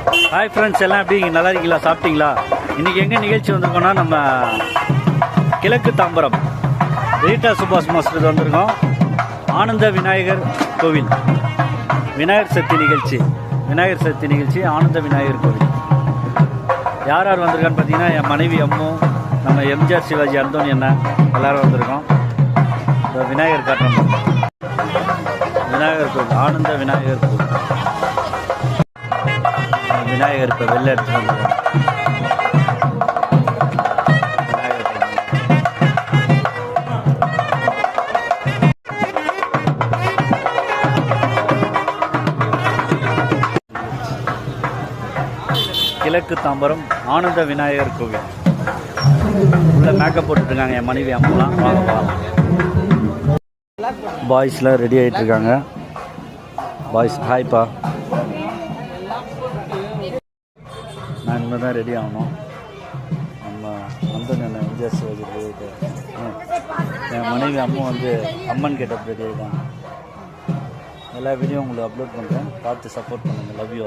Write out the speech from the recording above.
Hi friends, எல்லாம் எப்படி நல்லா இருக்கீங்களா? சாப்பிட்டீங்களா? இன்றைக்கி எங்கே நிகழ்ச்சி வந்திருக்கோன்னா நம்ம கிழக்கு தாம்பரம் ரீட்டா சுபாஷ் மாஸ்டர் வந்திருக்கோம். ஆனந்த விநாயகர் கோவில் விநாயகர் சதுர்த்தி நிகழ்ச்சி ஆனந்த விநாயகர் கோவில். யார் யார் வந்திருக்கான்னு பார்த்தீங்கன்னா, என் மனைவி அம்மு, நம்ம எம்ஜிஆர் சிவாஜி அந்தோனி என்ன எல்லோரும் வந்திருக்கோம். இந்த விநாயகர் காட்டுறோம். விநாயகர் கோவில், ஆனந்த விநாயகர் கோவில். விநாயகர் இப்போ வெளில எடுத்துட்டு வந்துருக்கோம். கிழக்கு தாம்பரம் ஆனந்த விநாயகர் கோவில். உள்ள மேக்கப் போட்டுருக்காங்க என் மனைவி அம்மாலாம். வாங்க. பாய்ஸ்லாம் ரெடி ஆகிட்டு இருக்காங்க. பாய்ஸ் ஹாய்ப்பா. நான் இனிமேல் தான் ரெடி ஆகணும். நம்ம அந்தோனி அண்ணன் எம்ஜிஆர் சிவாஜி போயிட்டு என் மனைவி அம்மா வந்து அம்மன் கெட்டப் ரெடி ஆகிட்டாங்க. எல்லா வீடியோ உங்களுக்கு அப்லோட் பண்ணுறேன், பார்த்து சப்போர்ட் பண்ணுங்கள். Love you.